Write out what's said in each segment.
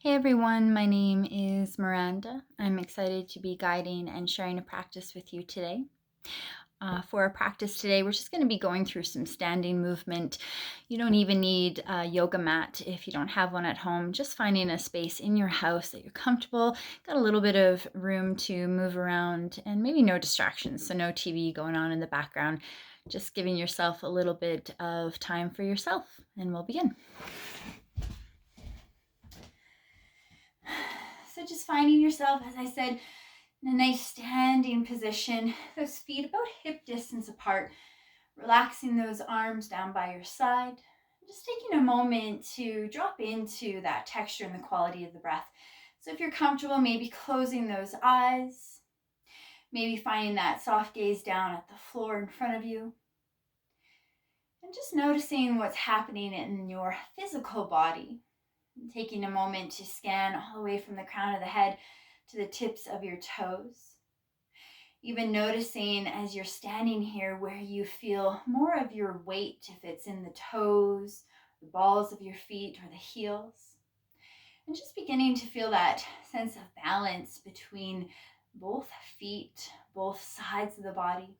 Hey everyone, my name is Miranda. I'm excited to be guiding and sharing a practice with you today. For our practice today, we're just going to be going through some standing movement. You don't even need a yoga mat if you don't have one at home. Just finding a space in your house that you're comfortable, got a little bit of room to move around, and maybe no distractions, so no TV going on in the background. Just giving yourself a little bit of time for yourself, and we'll begin. So just finding yourself, as I said, in a nice standing position, those feet about hip distance apart, relaxing those arms down by your side. Just taking a moment to drop into that texture and the quality of the breath. So if you're comfortable, maybe closing those eyes, maybe finding that soft gaze down at the floor in front of you. And just noticing what's happening in your physical body. Taking a moment to scan all the way from the crown of the head to the tips of your toes. Even noticing as you're standing here where you feel more of your weight, if it's in the toes, the balls of your feet, or the heels. And just beginning to feel that sense of balance between both feet, both sides of the body.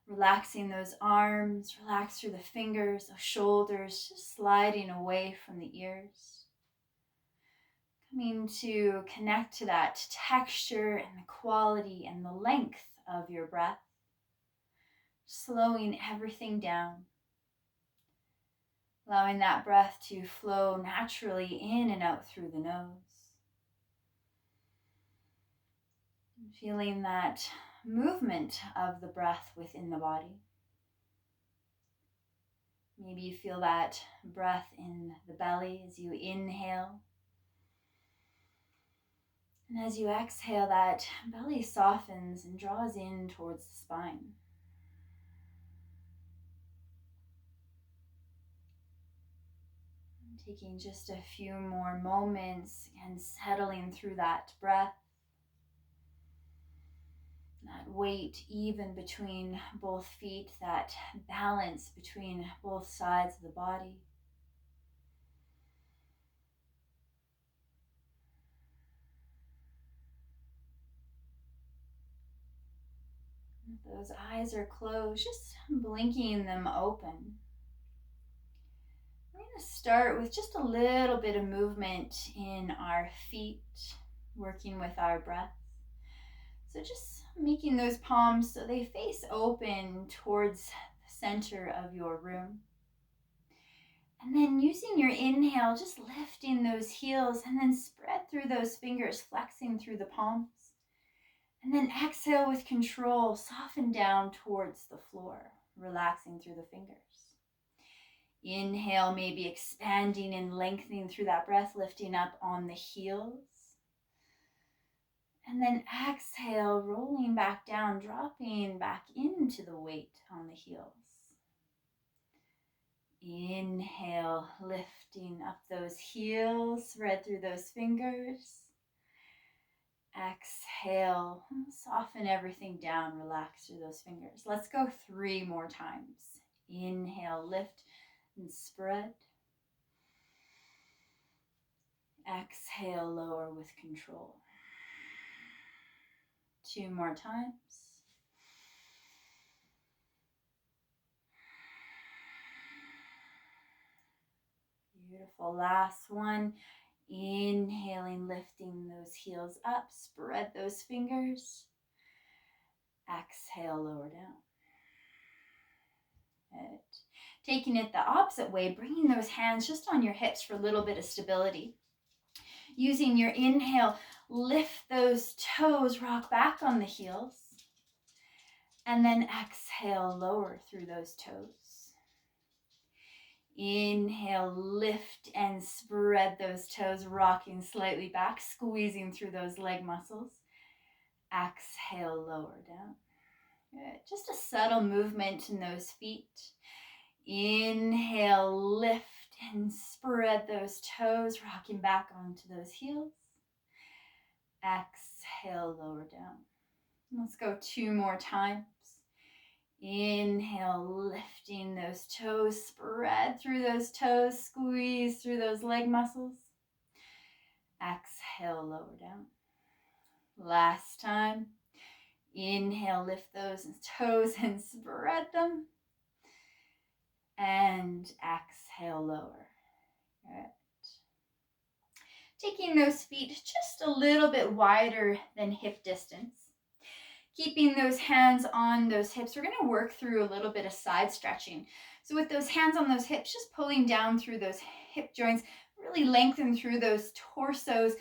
Relaxing those arms, relax through the fingers, the shoulders, just sliding away from the ears. Coming to connect to that texture and the quality and the length of your breath. Slowing everything down. Allowing that breath to flow naturally in and out through the nose. Feeling that movement of the breath within the body. Maybe you feel that breath in the belly as you inhale. And as you exhale, that belly softens and draws in towards the spine. Taking just a few more moments and settling through that breath. That weight even between both feet, that balance between both sides of the body. If those eyes are closed, just blinking them open. We're going to start with just a little bit of movement in our feet, working with our breath. So just making those palms so they face open towards the center of your room. And then using your inhale, just lifting those heels and then spread through those fingers, flexing through the palms. And then exhale with control, soften down towards the floor, relaxing through the fingers. Inhale, maybe expanding and lengthening through that breath, lifting up on the heels. And then exhale, rolling back down, dropping back into the weight on the heels. Inhale, lifting up those heels, spread through those fingers. Exhale, soften everything down, relax through those fingers. Let's go 3 more times. Inhale, lift and spread. Exhale, lower with control. 2 more times. Beautiful. Last one. Inhaling, lifting those heels up, spread those fingers. Exhale, lower down. Good. Taking it the opposite way, bringing those hands just on your hips for a little bit of stability. Using your inhale, lift those toes, rock back on the heels. And then exhale, lower through those toes. Inhale, lift and spread those toes, rocking slightly back, squeezing through those leg muscles. Exhale, lower down. Good. Just a subtle movement in those feet. Inhale, lift and spread those toes, rocking back onto those heels. Exhale, lower down. Let's go 2 more times. Inhale, lifting those toes, spread through those toes, squeeze through those leg muscles. Exhale, lower down. Last time. Inhale, lift those toes and spread them. And exhale, lower. Good. Taking those feet just a little bit wider than hip distance. Keeping those hands on those hips, we're going to work through a little bit of side stretching. So with those hands on those hips, just pulling down through those hip joints, really lengthen through those torsos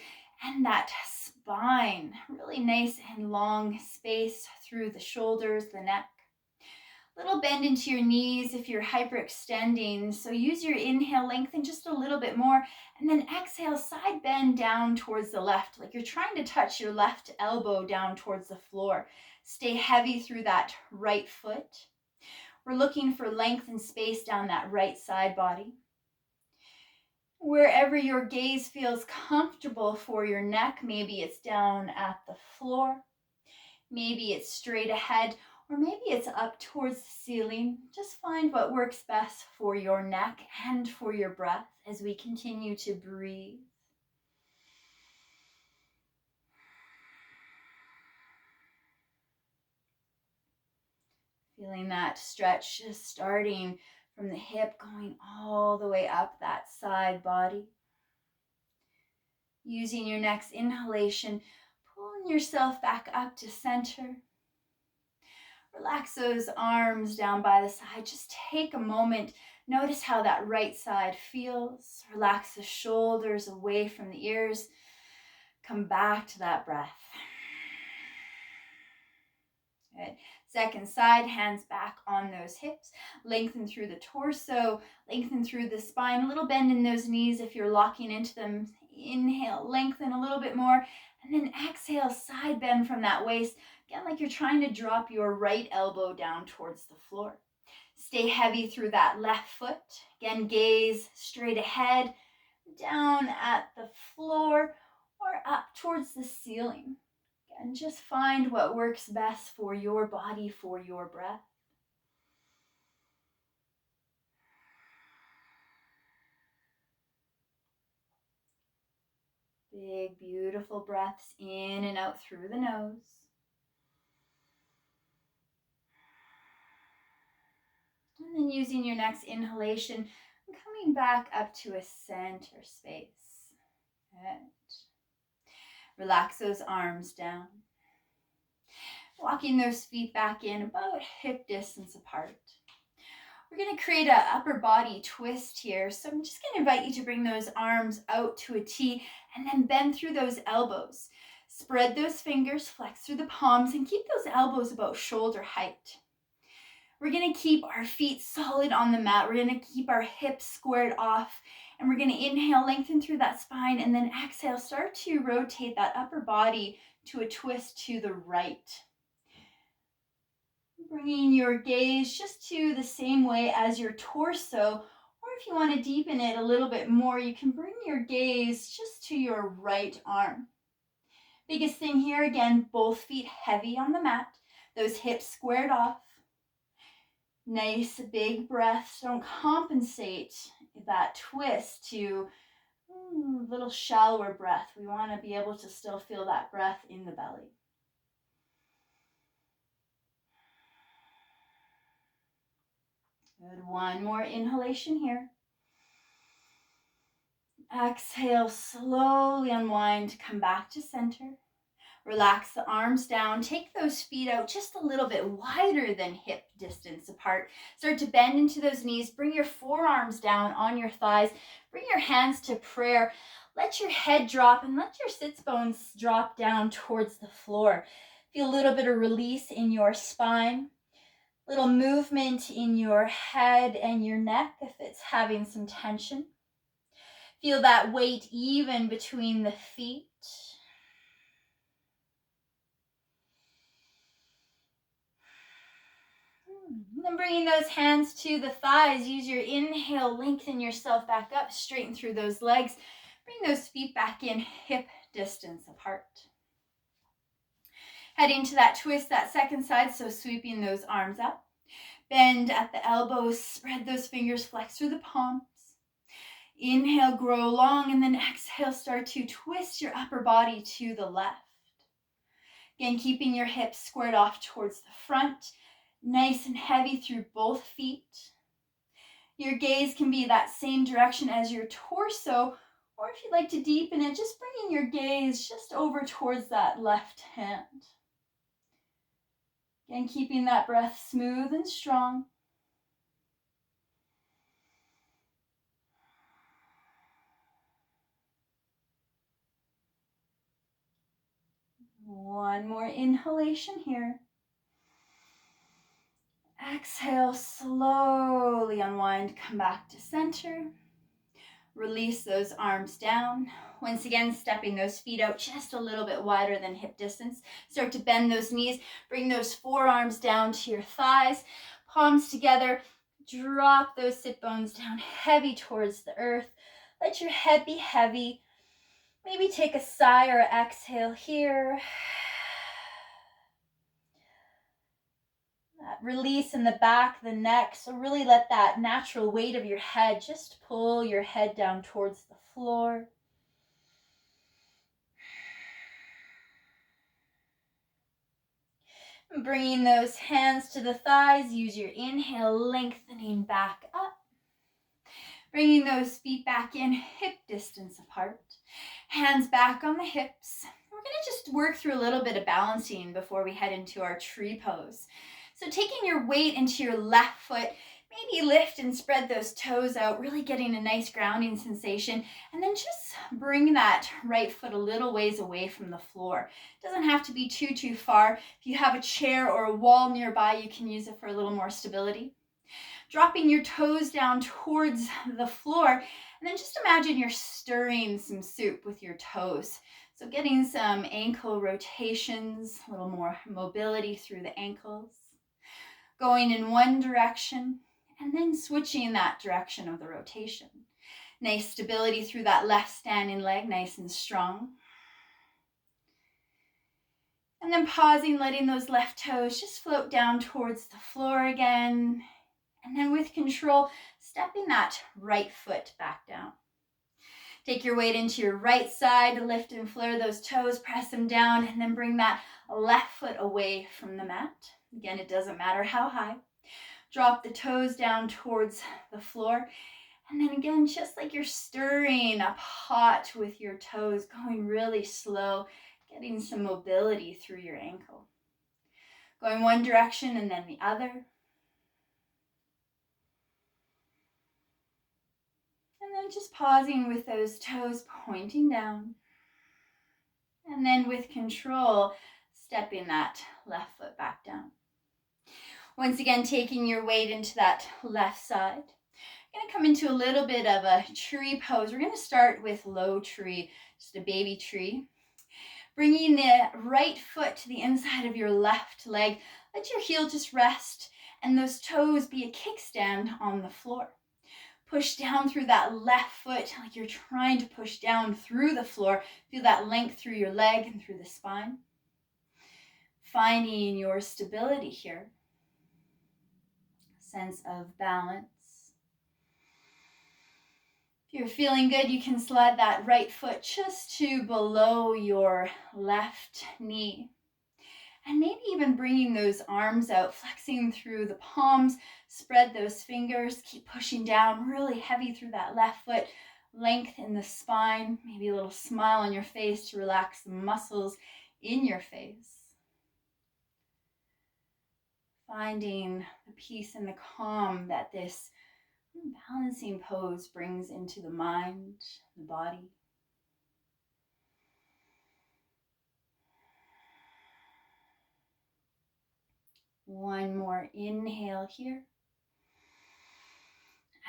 and that spine. Really nice and long space through the shoulders, the neck. Little bend into your knees if you're hyperextending. So use your inhale, lengthen just a little bit more, and then exhale, side bend down towards the left, like you're trying to touch your left elbow down towards the floor. Stay heavy through that right foot. We're looking for length and space down that right side body. Wherever your gaze feels comfortable for your neck, maybe it's down at the floor, maybe it's straight ahead, or maybe it's up towards the ceiling. Just find what works best for your neck and for your breath as we continue to breathe. Feeling that stretch just starting from the hip, going all the way up that side body. Using your next inhalation, pulling yourself back up to center. Relax those arms down by the side. Just take a moment. Notice how that right side feels. Relax the shoulders away from the ears. Come back to that breath. Good. Second side, hands back on those hips. Lengthen through the torso. Lengthen through the spine. A little bend in those knees if you're locking into them. Inhale, lengthen a little bit more. And then exhale, side bend from that waist. Again, like you're trying to drop your right elbow down towards the floor. Stay heavy through that left foot. Again, gaze straight ahead, down at the floor, or up towards the ceiling. Again, just find what works best for your body, for your breath. Big, beautiful breaths in and out through the nose. And then using your next inhalation, coming back up to a center space. Good. Relax those arms down. Walking those feet back in about hip distance apart. We're going to create an upper body twist here. So I'm just going to invite you to bring those arms out to a T and then bend through those elbows. Spread those fingers, flex through the palms, and keep those elbows about shoulder height. We're going to keep our feet solid on the mat. We're going to keep our hips squared off. And we're going to inhale, lengthen through that spine, and then exhale, start to rotate that upper body to a twist to the right. Bringing your gaze just to the same way as your torso, or if you want to deepen it a little bit more, you can bring your gaze just to your right arm. Biggest thing here, again, both feet heavy on the mat, those hips squared off. Nice big breaths. Don't compensate that twist to a little shallower breath. We want to be able to still feel that breath in the belly. Good. One more inhalation here. Exhale, slowly unwind, come back to center. Relax the arms down. Take those feet out just a little bit wider than hip distance apart. Start to bend into those knees. Bring your forearms down on your thighs. Bring your hands to prayer. Let your head drop and let your sits bones drop down towards the floor. Feel a little bit of release in your spine. Little movement in your head and your neck if it's having some tension. Feel that weight even between the feet. And then bringing those hands to the thighs, use your inhale, lengthen yourself back up, straighten through those legs. Bring those feet back in hip distance apart. Heading to that twist, that second side, so sweeping those arms up. Bend at the elbows, spread those fingers, flex through the palms. Inhale, grow long, and then exhale, start start to twist your upper body to the left. Again, keeping your hips squared off towards the front, nice and heavy through both feet. Your gaze can be that same direction as your torso, or if you'd like to deepen it, just bringing your gaze just over towards that left hand. Again, keeping that breath smooth and strong. One more inhalation here. Exhale, slowly unwind, come back to center. Release those arms down. Once again, stepping those feet out just a little bit wider than hip distance. Start to bend those knees. Bring those forearms down to your thighs. Palms together. Drop those sit bones down heavy towards the earth. Let your head be heavy. Maybe take a sigh or exhale here. That release in the back, the neck. So really let that natural weight of your head just pull your head down towards the floor. Bringing those hands to the thighs, use your inhale, lengthening back up. Bringing those feet back in, hip distance apart. Hands back on the hips. We're going to just work through a little bit of balancing before we head into our tree pose. So taking your weight into your left foot, maybe lift and spread those toes out, really getting a nice grounding sensation. And then just bring that right foot a little ways away from the floor. It doesn't have to be too far. If you have a chair or a wall nearby, you can use it for a little more stability. Dropping your toes down towards the floor. And then just imagine you're stirring some soup with your toes. So getting some ankle rotations, a little more mobility through the ankles. Going in one direction and then switching that direction of the rotation. Nice stability through that left standing leg, nice and strong. And then pausing, letting those left toes just float down towards the floor again. And then with control, stepping that right foot back down. Take your weight into your right side, lift and flare those toes, press them down, and then bring that left foot away from the mat. Again, it doesn't matter how high. Drop the toes down towards the floor. And then again, just like you're stirring a pot with your toes, going really slow, getting some mobility through your ankle. Going one direction and then the other. And then just pausing with those toes pointing down. And then with control, stepping that left foot back down. Once again, taking your weight into that left side. You're going to come into a little bit of a tree pose. We're going to start with low tree, just a baby tree. Bringing the right foot to the inside of your left leg. Let your heel just rest and those toes be a kickstand on the floor. Push down through that left foot like you're trying to push down through the floor. Feel that length through your leg and through the spine. Finding your stability here. Sense of balance. If you're feeling good, you can slide that right foot just to below your left knee. And maybe even bringing those arms out, flexing through the palms, spread those fingers, keep pushing down really heavy through that left foot, length in the spine, maybe a little smile on your face to relax the muscles in your face. Finding the peace and the calm that this balancing pose brings into the mind, the body. One more inhale here.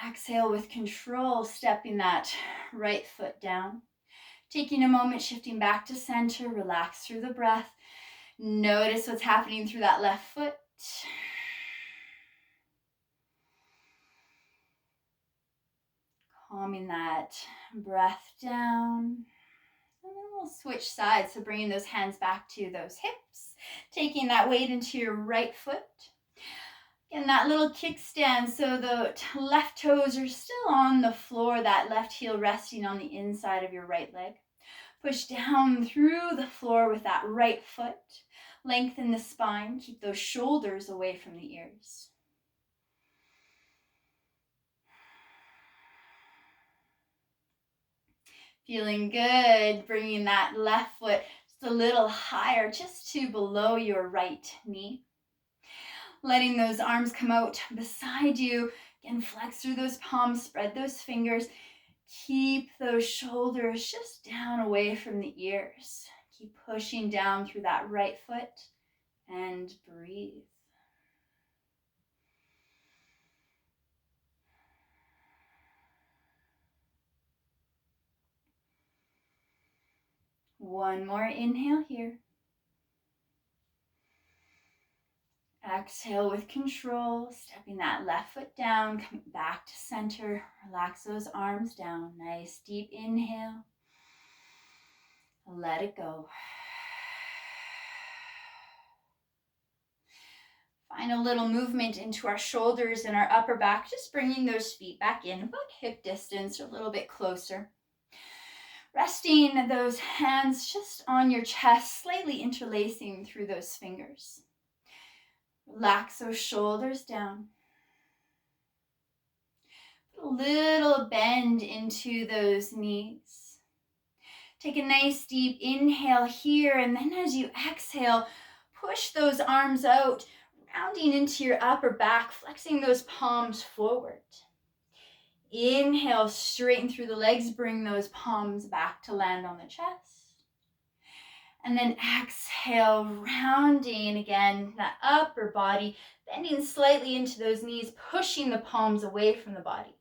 Exhale with control, stepping that right foot down. Taking a moment, shifting back to center, relax through the breath. Notice what's happening through that left foot. Calming that breath down. And then we'll switch sides, so bringing those hands back to those hips. Taking that weight into your right foot. And that little kickstand, so the left toes are still on the floor, that left heel resting on the inside of your right leg. Push down through the floor with that right foot. Lengthen the spine. Keep those shoulders away from the ears. Feeling good. Bringing that left foot just a little higher, just to below your right knee. Letting those arms come out beside you. Again, flex through those palms, spread those fingers. Keep those shoulders just down away from the ears. Keep pushing down through that right foot and breathe. One more inhale here. Exhale with control, stepping that left foot down, coming back to center. Relax those arms down. Nice deep inhale. Let it go. Find a little movement into our shoulders and our upper back, just bringing those feet back in about hip distance or a little bit closer. Resting those hands just on your chest, slightly interlacing through those fingers. Relax those shoulders down. Put a little bend into those knees. Take a nice deep inhale here, and then as you exhale, push those arms out, rounding into your upper back, flexing those palms forward. Inhale, straighten through the legs, bring those palms back to land on the chest. And then exhale, rounding again, that upper body, bending slightly into those knees, pushing the palms away from the body.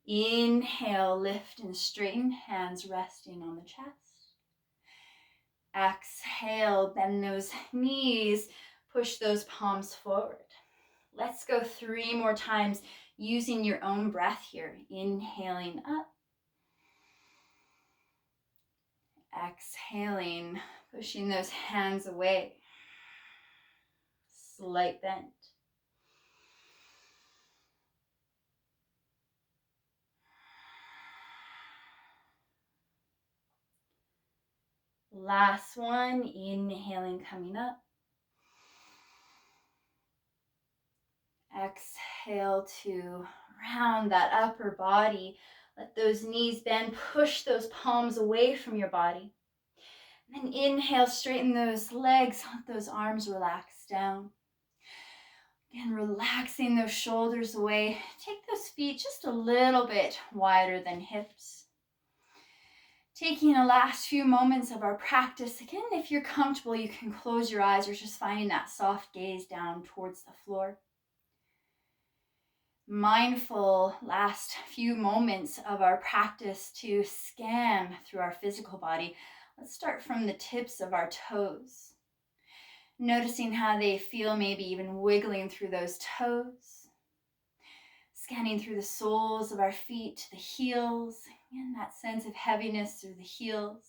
Inhale, lift and straighten, hands resting on the chest. Exhale, bend those knees, push those palms forward. Let's go 3 more times using your own breath here. Inhaling up. Exhaling, pushing those hands away. Slight bend. Last one, inhaling, coming up. Exhale to round that upper body. Let those knees bend, push those palms away from your body. And then inhale, straighten those legs, let those arms relax down. Again, relaxing those shoulders away. Take those feet just a little bit wider than hips. Taking the last few moments of our practice, again, if you're comfortable, you can close your eyes or just finding that soft gaze down towards the floor. Mindful last few moments of our practice to scan through our physical body. Let's start from the tips of our toes. Noticing how they feel, maybe even wiggling through those toes. Scanning through the soles of our feet to the heels, and that sense of heaviness through the heels.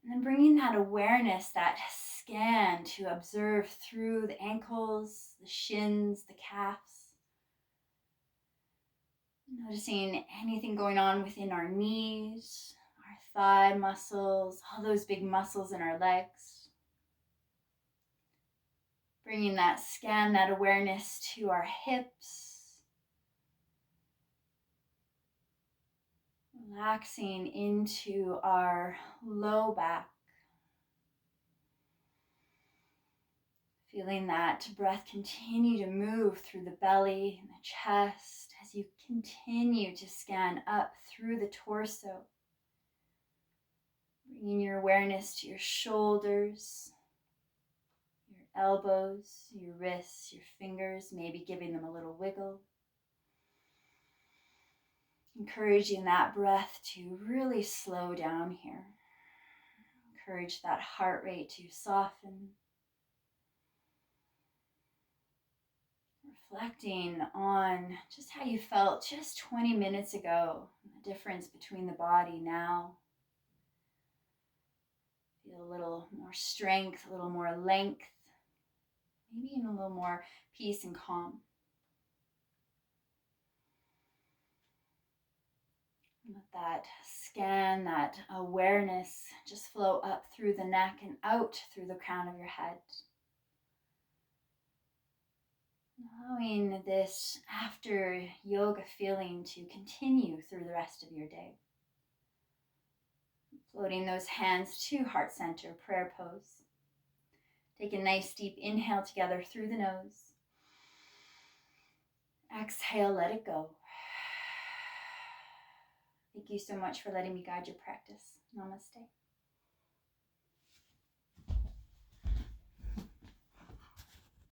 And then bringing that awareness, that scan to observe through the ankles, the shins, the calves. Noticing anything going on within our knees, our thigh muscles, all those big muscles in our legs. Bringing that scan, that awareness to our hips. Relaxing into our low back. Feeling that breath continue to move through the belly and the chest as you continue to scan up through the torso. Bringing your awareness to your shoulders, your elbows, your wrists, your fingers, maybe giving them a little wiggle. Encouraging that breath to really slow down here. Encourage that heart rate to soften. Reflecting on just how you felt just 20 minutes ago, the difference between the body now. Feel a little more strength, a little more length, maybe in a little more peace and calm. Let that scan, that awareness just flow up through the neck and out through the crown of your head. Allowing this after yoga feeling to continue through the rest of your day. Floating those hands to heart center, prayer pose. Take a nice deep inhale together through the nose. Exhale, let it go. Thank you so much for letting me guide your practice. Namaste.